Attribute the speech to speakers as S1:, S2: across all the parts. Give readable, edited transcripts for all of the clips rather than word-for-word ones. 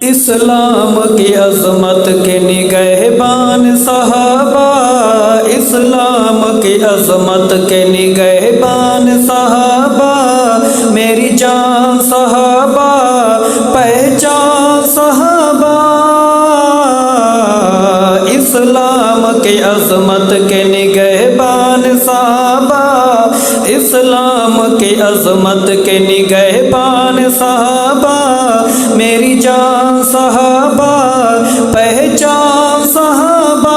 S1: اسلام کی عظمت کے نگہبان صحابہ، اسلام کی عظمت کے نگہبان صحابہ، میری جان صحابہ، پہچان صحابہ، اسلام کی عظمت کے نگہبان صحابہ، اسلام کی عظمت کے نگہبان صحابہ، میری جان صحابہ، پہچان صحابہ،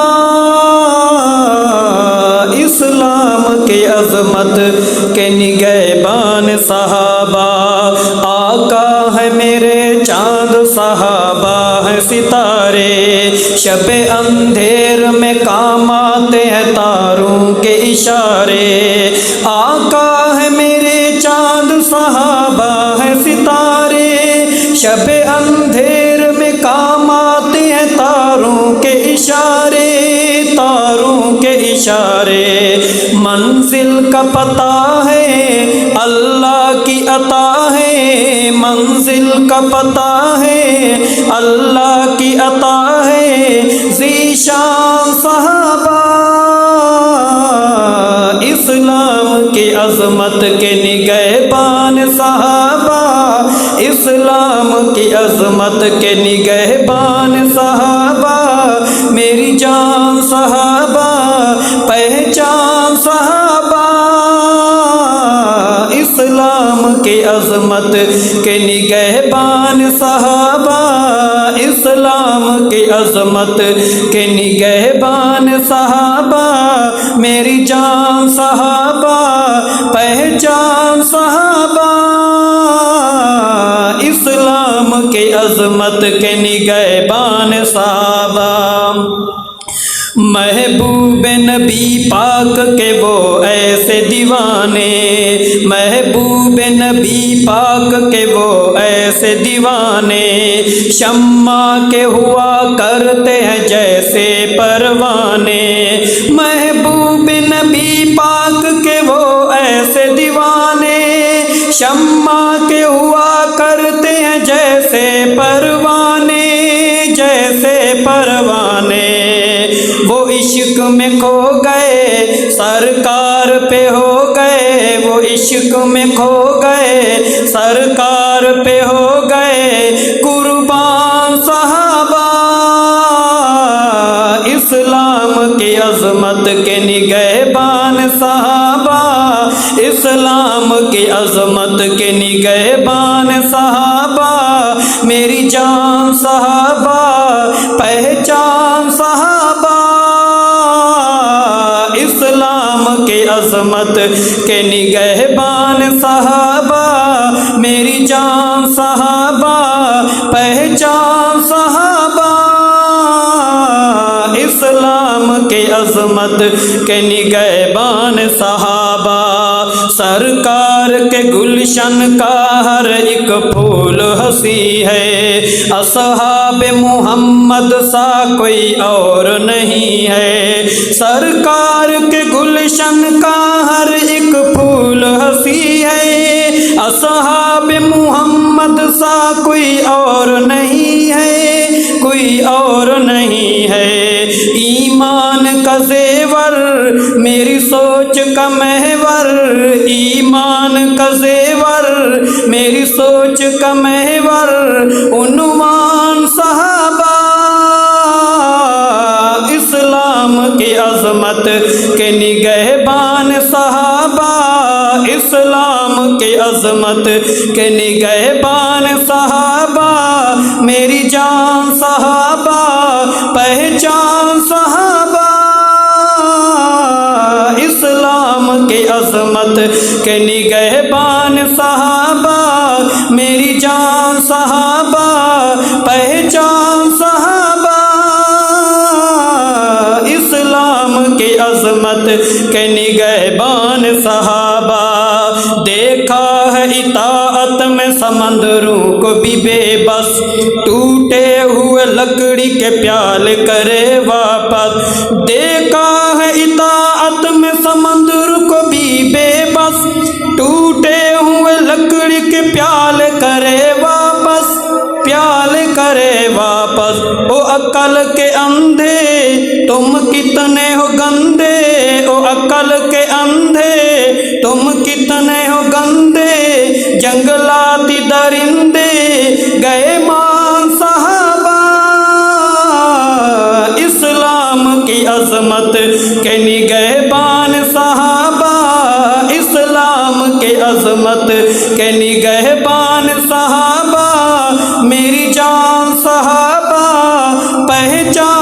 S1: اسلام کی عظمت کے نگہبان صحابہ، آقا ہے میرے چاند صحابہ ہیں ستارے، شب اندھیر میں کام آتے ہیں تاروں کے اشارے، آقا ہے میرے چاند صحابہ ہیں ستارے، شب اندھیر میں کام آتے ہیں تاروں کے اشارے، تاروں کے اشارے، منزل کا پتہ ہے اللہ کی عطا ہے، منزل کا پتہ ہے اللہ کی عطا ہے، ذیشان صحابہ، اسلام کی عظمت کے نگہبان صحابہ، اسلام کی عظمت کے نگہبان صحابہ، میری جان صحابہ، پہچان صحابہ، اسلام کی عظمت کے نگہبان صحابہ، اسلام کی عظمت کے نگہبان صحابہ، میری جان صحابہ، پہچان صحابہ، اسلام کی عظمت کے نگہبان صحابہ، محبوب نبی پاک کے وہ ایسے دیوانے، محبوب نبی پاک کے وہ ایسے دیوانے، شمع کے ہوا کرتے ہیں جیسے پروانے، محبوب نبی پاک کے وہ ایسے دیوانے، شمع کے ہوا کرتے ہیں جیسے پروانے، جیسے پروانے، وہ عشق میں کھو گئے سرکار پہ ہو گئے، وہ عشق میں کھو گئے سرکار پہ ہو گئے قربان صحابہ، اسلام کی عظمت کے نگہبان صحابہ، اسلام کی عظمت کے نگہبان صحابہ، میری جان صحابہ، پہچان صحابہ، اسلام کی عظمت کے نگہبان صحابہ، میری جان صحابہ، پہچان صحابہ، اسلام کی عظمت کے نگہبان صحابہ، سرکار کے گلشن کا ہر ایک پھول ہنسی ہے، اصحاب محمد سا کوئی اور نہیں ہے، سرکار کے گلشن کا ہر ایک پھول ہنسی ہے، اصحاب محمد سا کوئی اور نہیں ہے، کوئی اور نہیں ہے، ایمان کا زیور میری سوچ کا محور، ایمان کا زیور میری سوچ کا محور، عنوان صحابہ، اسلام کی عظمت کے نگہبان صحابہ، اسلام کی عظمت کے نگہبان صحابہ، میری جان صحابہ، پہچان صحابہ، اسلام کی عظمت کے نگہبان صحابہ، میری جان صحابہ، پہچان صحابہ، اسلام کی عظمت کے نگہبان صحابہ، دیکھا ہے اطاعت میں سمندروں کو بھی بے بس، ٹوٹے ہوئے لکڑی کے پیالے کرے واپس، دیکھا ہے اطاعت میں سمندر کو بھی بے بس، ٹوٹے ہوئے لکڑی کے پیالے کرے واپس، پیالے کرے واپس او عقل کے اندھے تم کتنے ہو گندے، او عقل کے اندھے تم کتنے ہو گندے، جنگلاتی درندے گئے مان صحابہ، اسلام کی عظمت کے نگہبان صحابہ، اسلام کی عظمت کے نگہبان صحابہ، میری جان صحابہ پہچان